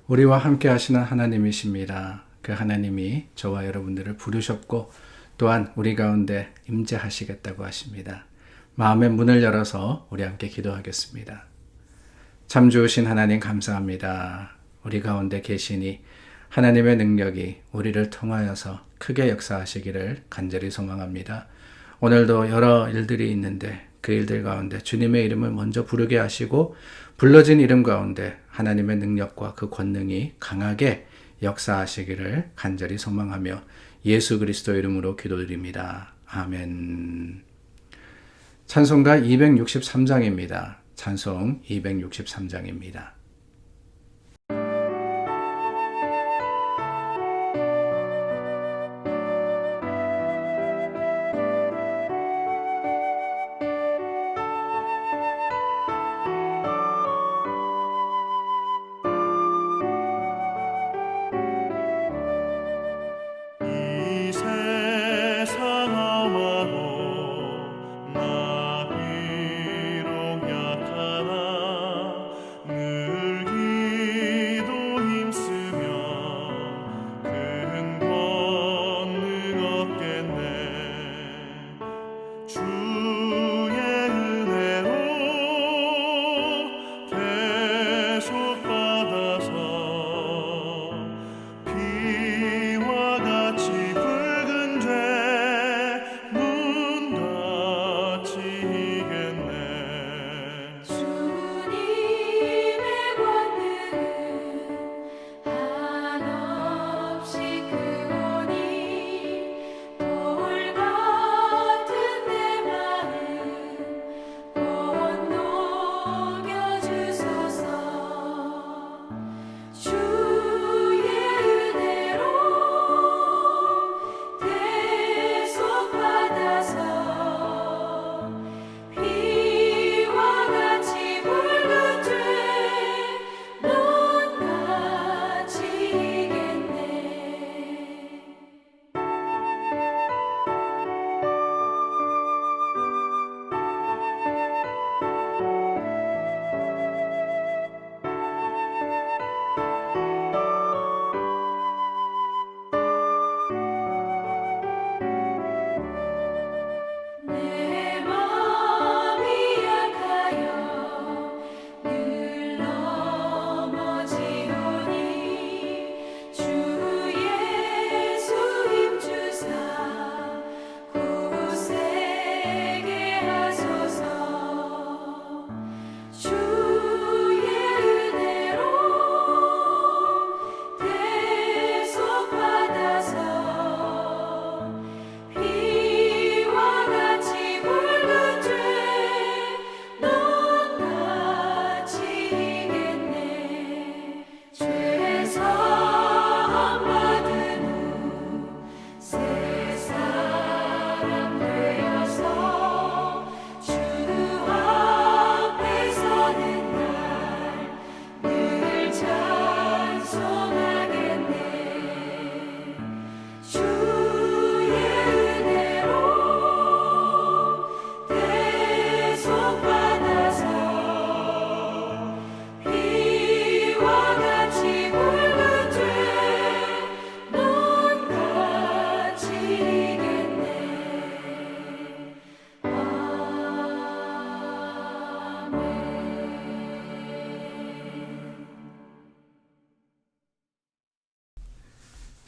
우리와 함께 하시는 하나님이십니다. 그 하나님이 저와 여러분들을 부르셨고 또한 우리 가운데 임재하시겠다고 하십니다. 마음의 문을 열어서 우리 함께 기도하겠습니다. 참 좋으신 하나님 감사합니다. 우리 가운데 계시니 하나님의 능력이 우리를 통하여서 크게 역사하시기를 간절히 소망합니다. 오늘도 여러 일들이 있는데 그 일들 가운데 주님의 이름을 먼저 부르게 하시고 불러진 이름 가운데 하나님의 능력과 그 권능이 강하게 역사하시기를 간절히 소망하며 예수 그리스도 이름으로 기도드립니다. 아멘. 찬송가 263장입니다. 찬송 263장입니다.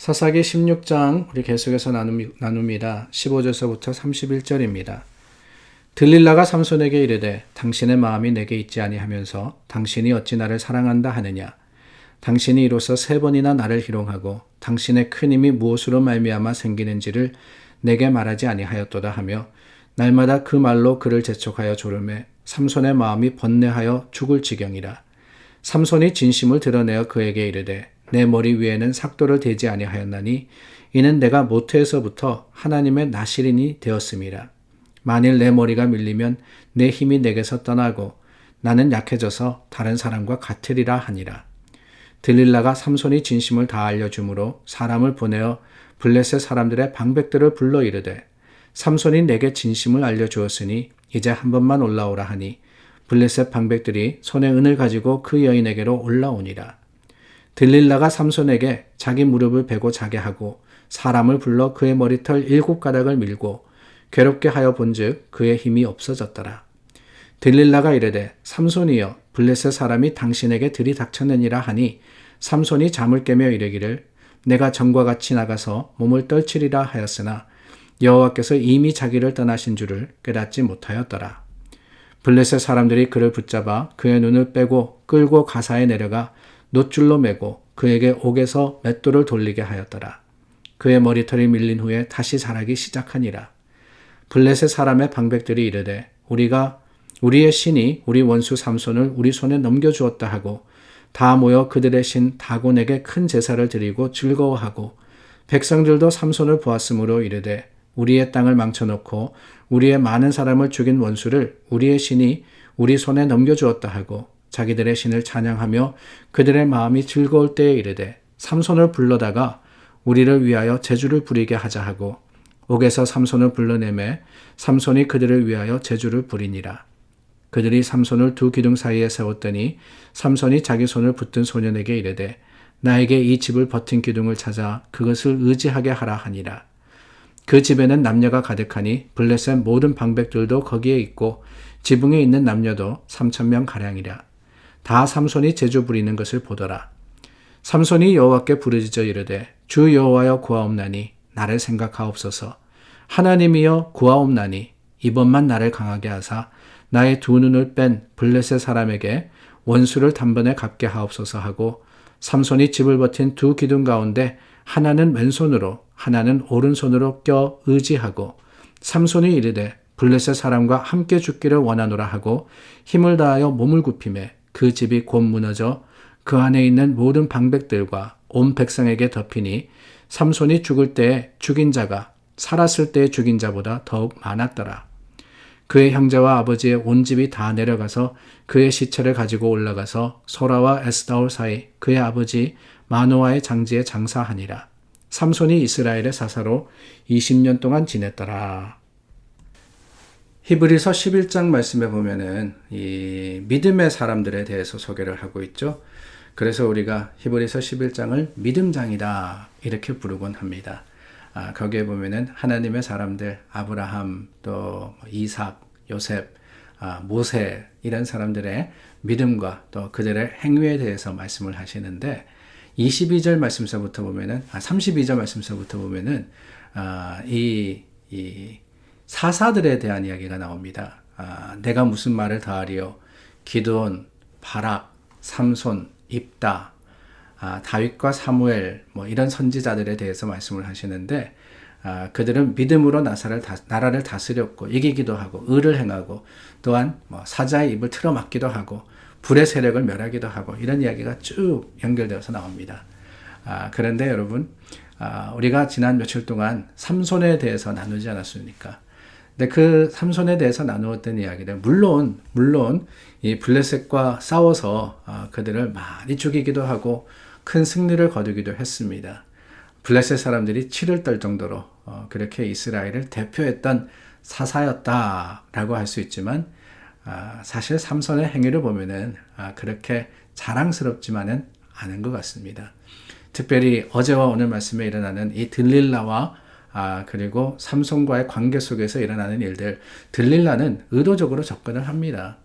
사사기 16장 우리 계속해서 나눕니다. 15절서부터 31절입니다. 들릴라가 삼손에게 이르되 당신의 마음이 내게 있지 아니하면서 당신이 어찌 나를 사랑한다 하느냐. 당신이 이로써 3번이나 나를 희롱하고 당신의 큰 힘이 무엇으로 말미암아 생기는지를 내게 말하지 아니하였도다 하며 날마다 그 말로 그를 재촉하여 조르매 삼손의 마음이 번뇌하여 죽을 지경이라. 삼손이 진심을 드러내어 그에게 이르되 내 머리 위에는 삭도를 대지 아니하였나니 이는 내가 모태에서부터 하나님의 나실인이 되었음이라. 만일 내 머리가 밀리면 내 힘이 내게서 떠나고 나는 약해져서 다른 사람과 같으리라 하니라. 들릴라가 삼손이 진심을 다 알려주므로 사람을 보내어 블레셋 사람들의 방백들을 불러 이르되 삼손이 내게 진심을 알려주었으니 이제 한 번만 올라오라 하니 블레셋 방백들이 손에 은을 가지고 그 여인에게로 올라오니라. 들릴라가 삼손에게 자기 무릎을 베고 자게 하고 사람을 불러 그의 머리털 7가닥을 밀고 괴롭게 하여 본즉 그의 힘이 없어졌더라. 들릴라가 이르되 삼손이여 블레셋 사람이 당신에게 들이닥쳤느니라 하니 삼손이 잠을 깨며 이르기를 내가 전과 같이 나가서 몸을 떨치리라 하였으나 여호와께서 이미 자기를 떠나신 줄을 깨닫지 못하였더라. 블레셋 사람들이 그를 붙잡아 그의 눈을 빼고 끌고 가사에 내려가 놋줄로 매고 그에게 옥에서 맷돌을 돌리게 하였더라. 그의 머리털이 밀린 후에 다시 자라기 시작하니라. 블레셋 사람의 방백들이 이르되 우리의 신이 우리 원수 삼손을 우리 손에 넘겨주었다 하고 다 모여 그들의 신 다곤에게 큰 제사를 드리고 즐거워하고 백성들도 삼손을 보았으므로 이르되 우리의 땅을 망쳐놓고 우리의 많은 사람을 죽인 원수를 우리의 신이 우리 손에 넘겨주었다 하고 자기들의 신을 찬양하며 그들의 마음이 즐거울 때에 이르되 삼손을 불러다가 우리를 위하여 제주를 부리게 하자 하고 옥에서 삼손을 불러내매 삼손이 그들을 위하여 제주를 부리니라. 그들이 삼손을 두 기둥 사이에 세웠더니 삼손이 자기 손을 붙든 소년에게 이르되 나에게 이 집을 버틴 기둥을 찾아 그것을 의지하게 하라 하니라. 그 집에는 남녀가 가득하니 블레셋 모든 방백들도 거기에 있고 지붕에 있는 남녀도 3,000명 가량이라. 다 삼손이 제주 부리는 것을 보더라. 삼손이 여호와께 부르짖어 이르되 주 여호와여 구하옵나니 나를 생각하옵소서. 하나님이여 구하옵나니 이번만 나를 강하게 하사 나의 두 눈을 뺀 블레셋 사람에게 원수를 단번에 갚게 하옵소서 하고 삼손이 집을 버틴 두 기둥 가운데 하나는 왼손으로 하나는 오른손으로 껴 의지하고 삼손이 이르되 블레셋 사람과 함께 죽기를 원하노라 하고 힘을 다하여 몸을 굽히매 그 집이 곧 무너져 그 안에 있는 모든 방백들과 온 백성에게 덮이니 삼손이 죽을 때에 죽인 자가 살았을 때에 죽인 자보다 더욱 많았더라. 그의 형제와 아버지의 온 집이 다 내려가서 그의 시체를 가지고 올라가서 소라와 에스다올 사이 그의 아버지 마노아의 장지에 장사하니라. 삼손이 이스라엘의 사사로 20년 동안 지냈더라. 히브리서 11장 말씀에 보면은 이 믿음의 사람들에 대해서 소개를 하고 있죠. 그래서 우리가 히브리서 11장을 믿음장이다 이렇게 부르곤 합니다. 거기에 보면은 하나님의 사람들 아브라함 또 이삭, 요셉, 모세 이런 사람들의 믿음과 또 그들의 행위에 대해서 말씀을 하시는데 22절 말씀서부터 보면은 32절 말씀서부터 보면은 이 사사들에 대한 이야기가 나옵니다. 내가 무슨 말을 더하리요? 기드온, 바락, 삼손, 입다, 다윗과 사무엘 이런 선지자들에 대해서 말씀을 하시는데 그들은 믿음으로 나라를 다스렸고 이기기도 하고 의를 행하고 또한 사자의 입을 틀어막기도 하고 불의 세력을 멸하기도 하고 이런 이야기가 쭉 연결되어서 나옵니다. 그런데 여러분 우리가 지난 며칠 동안 삼손에 대해서 나누지 않았습니까? 근데 그 삼손에 대해서 나누었던 이야기는 물론 이 블레셋과 싸워서 그들을 많이 죽이기도 하고 큰 승리를 거두기도 했습니다. 블레셋 사람들이 치를 떨 정도로 그렇게 이스라엘을 대표했던 사사였다라고 할 수 있지만 사실 삼손의 행위를 보면은 그렇게 자랑스럽지만은 않은 것 같습니다. 특별히 어제와 오늘 말씀에 일어나는 이 들릴라와 그리고 삼손과의 관계 속에서 일어나는 일들, 들릴라는 의도적으로 접근을 합니다.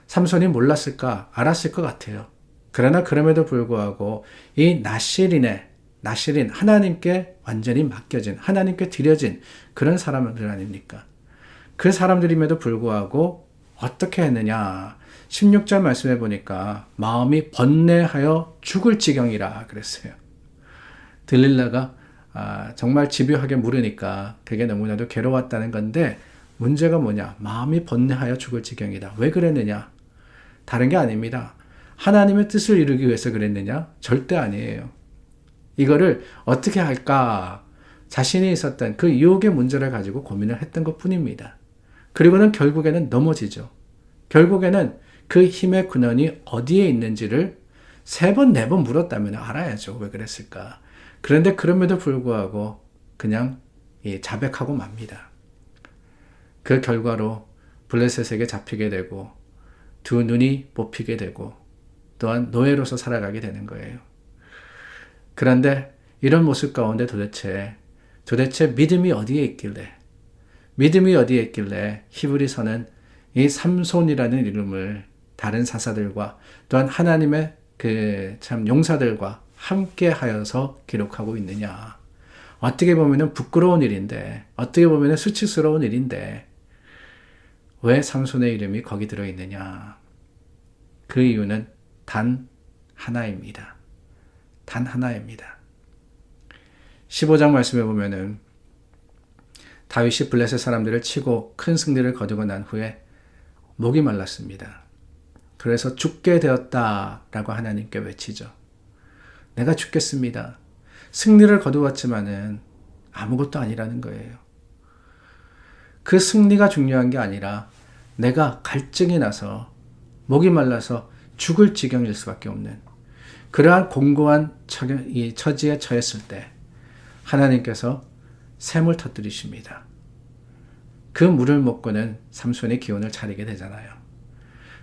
삼손이 몰랐을까? 알았을 것 같아요. 그러나 그럼에도 불구하고 이 나실인 하나님께 완전히 맡겨진 하나님께 드려진 그런 사람들 아닙니까? 그 사람들임에도 불구하고 어떻게 했느냐 16절 말씀해 보니까 마음이 번뇌하여 죽을 지경이라 그랬어요. 들릴라가 정말 집요하게 물으니까 그게 너무나도 괴로웠다는 건데 문제가 뭐냐? 마음이 번뇌하여 죽을 지경이다. 왜 그랬느냐? 다른 게 아닙니다. 하나님의 뜻을 이루기 위해서 그랬느냐? 절대 아니에요. 이거를 어떻게 할까? 자신이 있었던 그 유혹의 문제를 가지고 고민을 했던 것 뿐입니다. 그리고는 결국에는 넘어지죠. 결국에는 그 힘의 근원이 어디에 있는지를 3번, 4번 물었다면 알아야죠. 왜 그랬을까? 그런데 그럼에도 불구하고 그냥 자백하고 맙니다. 그 결과로 블레셋에게 잡히게 되고 두 눈이 뽑히게 되고 또한 노예로서 살아가게 되는 거예요. 그런데 이런 모습 가운데 도대체 믿음이 어디에 있길래 히브리서는 이 삼손이라는 이름을 다른 사사들과 또한 하나님의 그 참 용사들과 함께 하여서 기록하고 있느냐. 어떻게 보면 부끄러운 일인데, 어떻게 보면 수치스러운 일인데, 왜 삼손의 이름이 거기 들어있느냐. 그 이유는 단 하나입니다. 단 하나입니다. 15장 말씀에 보면은 다윗이 블레셋 사람들을 치고 큰 승리를 거두고 난 후에 목이 말랐습니다. 그래서 죽게 되었다라고 하나님께 외치죠. 내가 죽겠습니다. 승리를 거두었지만은 아무것도 아니라는 거예요. 그 승리가 중요한 게 아니라 내가 갈증이 나서 목이 말라서 죽을 지경일 수밖에 없는 그러한 공고한 처지에 처했을 때 하나님께서 샘을 터뜨리십니다. 그 물을 먹고는 삼손이 기운을 차리게 되잖아요.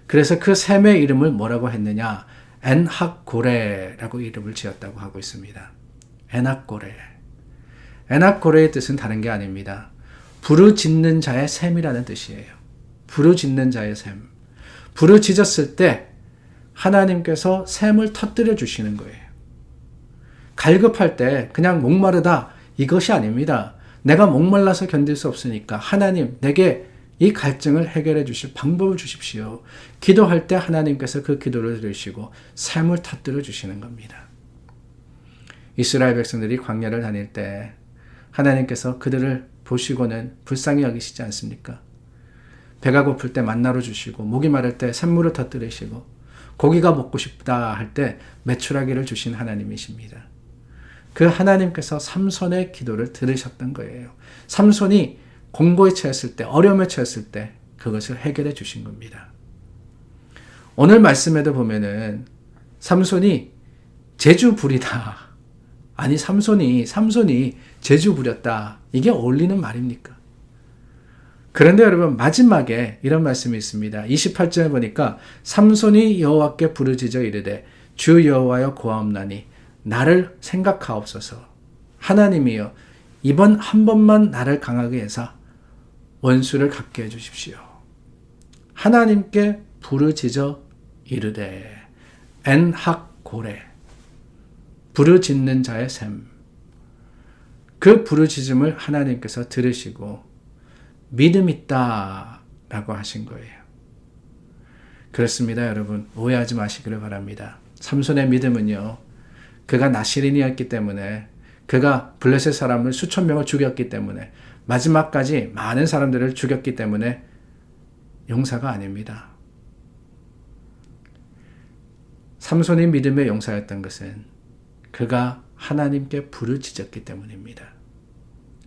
그래서 그 샘의 이름을 뭐라고 했느냐? 엔학고레라고 이름을 지었다고 하고 있습니다. 엔학고레. 엔학고레의 뜻은 다른 게 아닙니다. 부르짖는 자의 샘이라는 뜻이에요. 부르짖는 자의 샘. 부르짖었을 때 하나님께서 샘을 터뜨려 주시는 거예요. 갈급할 때 그냥 목마르다 이것이 아닙니다. 내가 목말라서 견딜 수 없으니까 하나님 내게 이 갈증을 해결해 주실 방법을 주십시오. 기도할 때 하나님께서 그 기도를 들으시고 샘을 터뜨려 주시는 겁니다. 이스라엘 백성들이 광야를 다닐 때 하나님께서 그들을 보시고는 불쌍히 여기시지 않습니까? 배가 고플 때 만나로 주시고 목이 마를 때 샘물을 터뜨리시고 고기가 먹고 싶다 할 때 메추라기를 주신 하나님이십니다. 그 하나님께서 삼손의 기도를 들으셨던 거예요. 삼손이 공고에 처했을 때, 어려움에 처했을 때 그것을 해결해 주신 겁니다. 오늘 말씀에도 보면은 삼손이 제주 부리다. 아니 삼손이 제주 부렸다. 이게 어울리는 말입니까? 그런데 여러분 마지막에 이런 말씀이 있습니다. 28절에 보니까 삼손이 여호와께 부르짖어 이르되 주 여호와여 고하옵나니 나를 생각하옵소서. 하나님이여 이번 한 번만 나를 강하게 해서 원수를 갖게 해주십시오. 하나님께 부르짖어 이르되 엔학고레 부르짖는 자의 샘. 그 부르짖음을 하나님께서 들으시고 믿음 있다 라고 하신 거예요. 그렇습니다 여러분. 오해하지 마시기를 바랍니다. 삼손의 믿음은요. 그가 나시린이었기 때문에 그가 블레셋 사람을 수천 명을 죽였기 때문에 마지막까지 많은 사람들을 죽였기 때문에 용사가 아닙니다. 삼손이 믿음의 용사였던 것은 그가 하나님께 부르짖었기 때문입니다.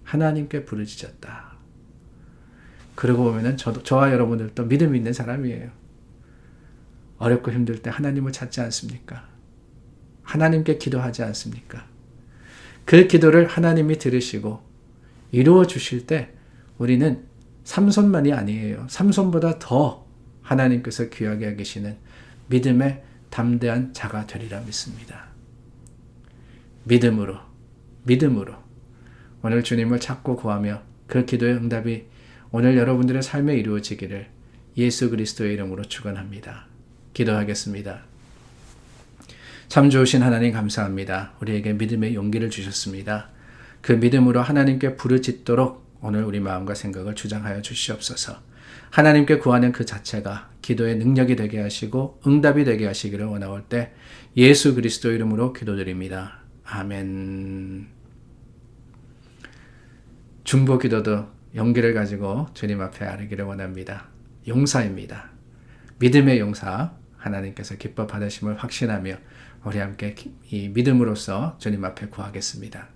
하나님께 부르짖었다. 그러고 보면은 저와 여러분들도 믿음 있는 사람이에요. 어렵고 힘들 때 하나님을 찾지 않습니까? 하나님께 기도하지 않습니까? 그 기도를 하나님이 들으시고 이루어 주실 때 우리는 삼손만이 아니에요. 삼손보다 더 하나님께서 귀하게 여기시는 믿음의 담대한 자가 되리라 믿습니다. 믿음으로 오늘 주님을 찾고 구하며 그 기도의 응답이 오늘 여러분들의 삶에 이루어지기를 예수 그리스도의 이름으로 축원합니다. 기도하겠습니다. 참 좋으신 하나님 감사합니다. 우리에게 믿음의 용기를 주셨습니다. 그 믿음으로 하나님께 부르짖도록 오늘 우리 마음과 생각을 주장하여 주시옵소서. 하나님께 구하는 그 자체가 기도의 능력이 되게 하시고 응답이 되게 하시기를 원하올 때 예수 그리스도 이름으로 기도드립니다. 아멘. 중보 기도도 용기를 가지고 주님 앞에 아뢰기를 원합니다. 용사입니다. 믿음의 용사 하나님께서 기뻐 받으심을 확신하며 우리 함께 이 믿음으로써 주님 앞에 구하겠습니다.